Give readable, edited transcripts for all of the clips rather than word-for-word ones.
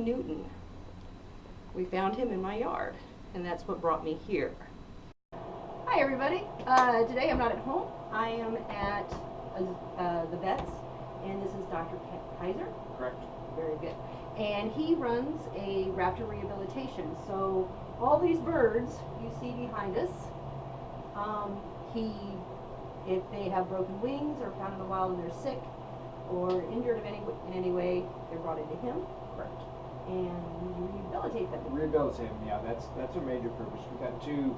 Newton. We found him in my yard, and that's what brought me here. Hi everybody. Today I'm not at home. I am at the vet's, and this is Dr. Kaiser. Correct. Very good. And he runs a Raptor Rehabilitation. So all these birds you see behind us, if they have broken wings or found in the wild and they're sick or injured in any way, they're brought into him. Correct. And you rehabilitate them. Rehabilitate them, yeah. That's our major purpose. We've got two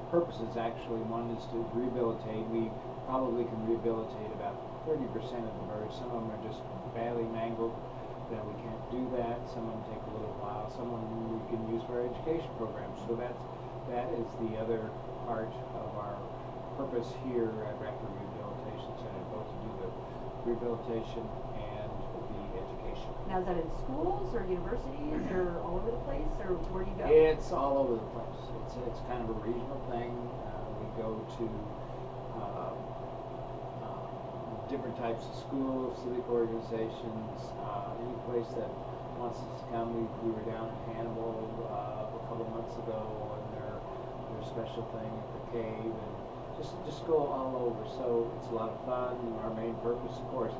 purposes actually. One is to rehabilitate. We probably can rehabilitate about 30% of the birds. Some of them are just badly mangled that we can't do that. Some of them take a little while. Some of them we can use for our education programs. So that is the other part of our purpose here at Raptor Rehabilitation Center, both to do the rehabilitation and the education. Now is that in schools or universities or all over the place, or where do you go? It's all over the place. It's kind of a regional thing. We go to different types of schools, civic organizations, any place that wants us to come. We were down in Hannibal a couple of months ago on their special thing at the cave, and just go all over. So it's a lot of fun. Our main purpose, of course,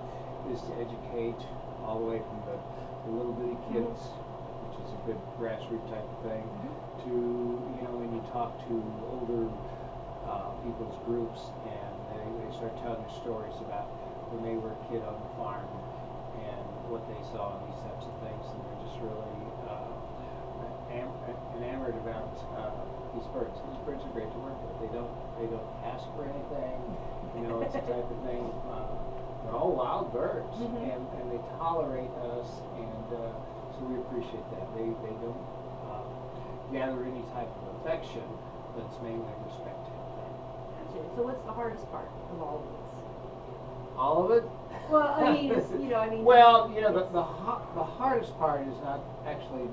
is to educate all the way from the little bitty kids, which is a good grassroots type of thing, to when you talk to older people's groups and they start telling you stories about when they were a kid on the farm and what they saw and these types of things, and they're just really enamored about these birds. These birds are great to work with. They don't ask for anything. It's the type of thing. They're all wild birds, and they tolerate us, and so we appreciate that. They don't gather any type of affection, but it's mainly respect. Gotcha. So what's the hardest part of all of this? All of it? Well, I mean, Well, the hardest part is not actually,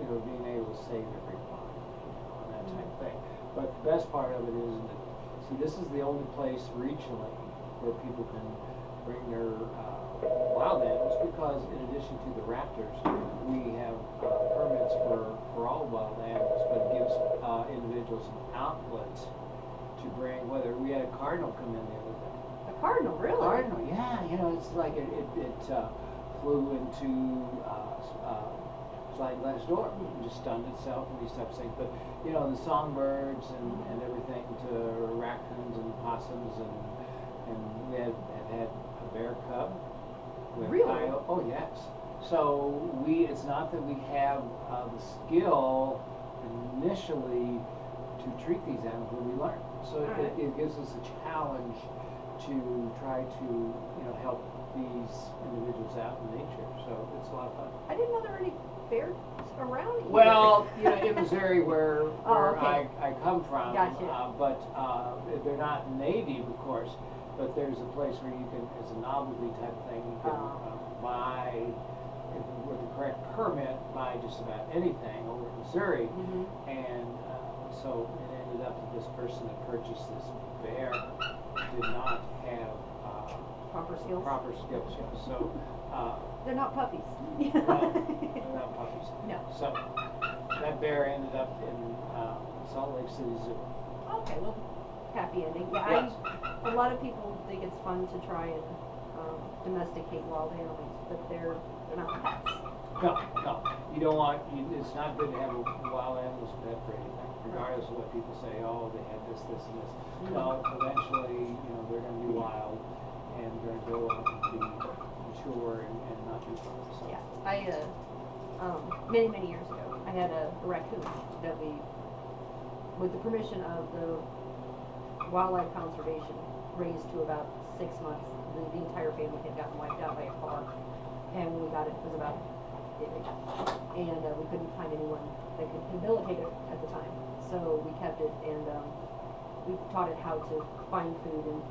being able to save everybody, and that type of thing. But the best part of it is that, this is the only place regionally where people can bring their wild animals, because in addition to the raptors, we have permits for all wild animals, but it gives individuals an outlet to bring, whether we had a cardinal come in the other day. A cardinal, really? Cardinal, yeah. It's like it flew into sliding glass door and just stunned itself and these types of things. But the songbirds and everything, to raccoons and possums, and we had a bear cub. Really? Oh yes. So it's not that we have the skill initially to treat these animals, but we learn. So it gives us a challenge to try to help these individuals out in nature. So it's a lot of fun. I didn't know there were any bears around here. Well, in Missouri, where okay. I come from, Gotcha. but they're not native, of course. But there's a place where you can, as a novelty type thing, you can buy, with the correct permit, buy just about anything over in Missouri. And so it ended up that this person that purchased this bear did not have proper skills. Yeah. So they're not puppies. no, they're not puppies. No. So that bear ended up in Salt Lake City Zoo. Okay, well, happy ending. Yes. A lot of people think it's fun to try and domesticate wild animals, but they're not pets. No. You don't want. It's not good to have a wild animal's pet for anything, regardless of what people say. Oh, they had this, and this. Well, eventually, they're going to be wild, and they're going to grow up and be mature and not be fun. So. Yeah, I many years ago, I had a raccoon that we, with the permission of the Wildlife Conservation, raised to about 6 months. The entire family had gotten wiped out by a car, and when we got it, it was about big, and we couldn't find anyone that could rehabilitate it at the time. So we kept it, and we taught it how to find food and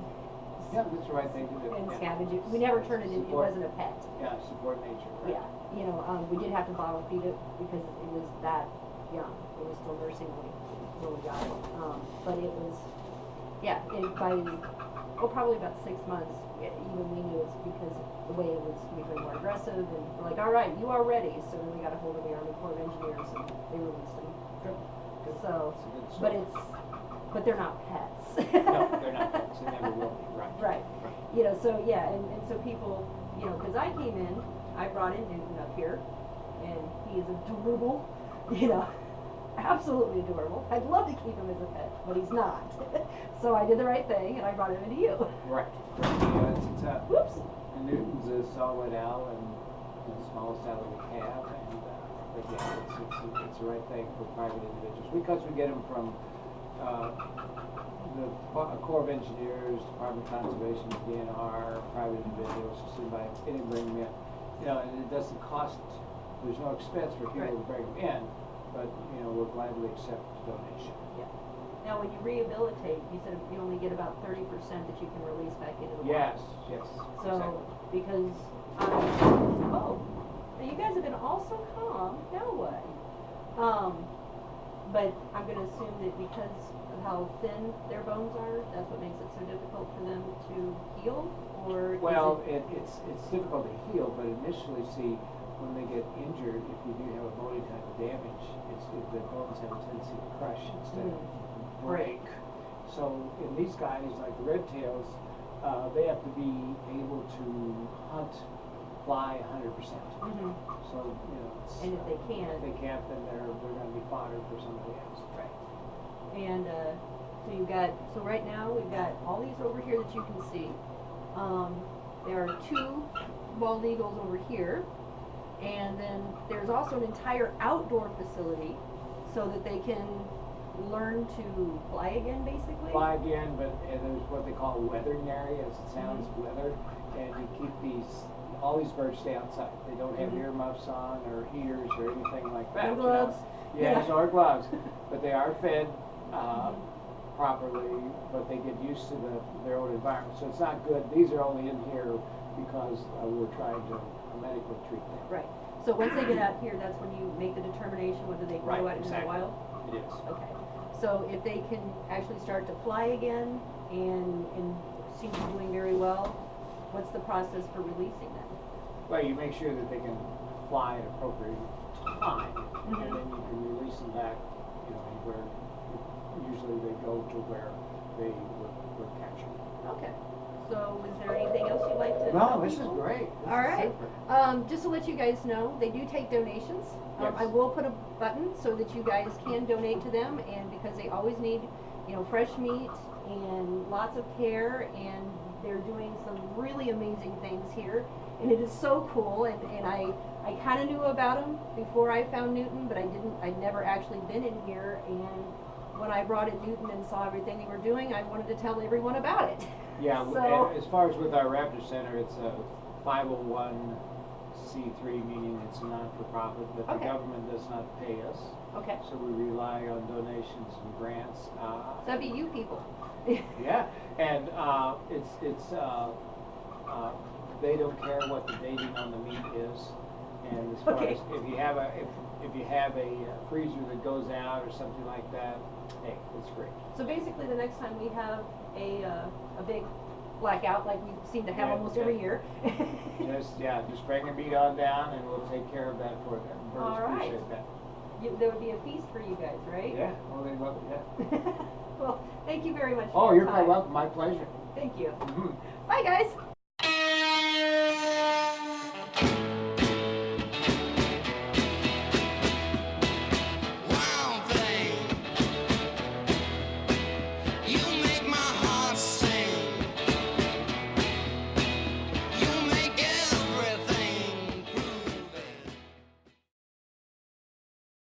yeah, that's the right thing to do. And scavenge it. We never turned it in. It wasn't a pet. Yeah, support nature. Right? Yeah, we did have to bottle feed it because it was that young. It was still nursing when we got it. But it was, by probably about 6 months, even we knew it's because the way it was becoming more aggressive, and we're like, all right, you are ready. So then we got a hold of the Army Corps of Engineers and they released them. Good. So, That's a good but start. but they're not pets. No, they're not pets. They never will be. Right. Right. You know, so yeah, and so people, you know, because I came in, I brought in Newton up here, and he is adorable, you know, absolutely adorable. I'd love to keep him as a pet, but he's not. So I did the right thing, and I brought him into you. Right. Yeah, it's Whoops. And Newton's a saw-whet owl, and the smallest owl that we have, and but yeah, it's the right thing for private individuals because we get them from the Corps of Engineers, Department of Conservation, DNR, private individuals, just anybody, any bring them in. You know, and it doesn't cost. There's no expense for people to bring them in, but you know, we'll gladly accept the donation. Yeah. Now, when you rehabilitate, you said you only get about 30% that you can release back into the Yes, wild. yes. So, exactly. because, now you guys have been all so calm. Now what? But I'm going to assume that because of how thin their bones are, that's what makes it so difficult for them to heal, or Well, it's difficult to heal, but initially, see, when they get injured, if you do have a bony type of damage, the bones have a tendency to crush instead of break. So in these guys, like the red tails, they have to be able to hunt, fly 100%. So you know, and if they can't, then they're going to be fodder for somebody else. Right. And so right now we've got all these over here that you can see. There are 2 bald eagles over here, and then there's also an entire outdoor facility so that they can learn to fly again, basically. Fly again, but there's what they call weathering area, as it sounds, weather, and you keep all these birds stay outside. They don't have earmuffs on or heaters or anything like that. No gloves. Yes, or gloves, but they are fed properly, but they get used to their own environment. So it's not good. These are only in here because we're trying to medically treat them. Right. So once they get out here, that's when you make the determination whether they can go out into the wild? It is. Okay. So if they can actually start to fly again and seem to be doing very well, what's the process for releasing them? Well, you make sure that they can fly at appropriate time, and then you can release them back, you know, where usually they go to where they were captured. Okay. So is there anything else you'd like to No, tell this is people? great. All right. Just to let you guys know, they do take donations. Yes. I will put a button so that you guys can donate to them, and because they always need, you know, fresh meat and lots of care, and they're doing some really amazing things here, and it is so cool. And I kind of knew about them before I found Newton, but I'd never actually been in here. And when I brought in Newton and saw everything they were doing, I wanted to tell everyone about it. Yeah, So, as far as with our Raptor Center, it's a 501c3, meaning it's a non-for-profit, but the government does not pay us. okay. So we rely on donations and grants. So that'd be you people. Yeah, and they don't care what the dating on the meat is, and as far as if you have a freezer that goes out or something like that, hey, it's great. So basically, the next time we have a big blackout, like we seem to have almost every year. just bring your meat on down, and we'll take care of that for them. Birds All right. appreciate that. There would be a feast for you guys, right? Yeah, well, they love it. Yeah. Well, thank you very much. Oh, for your you're time. quite welcome. My pleasure. Thank you. Mm-hmm. Bye, guys.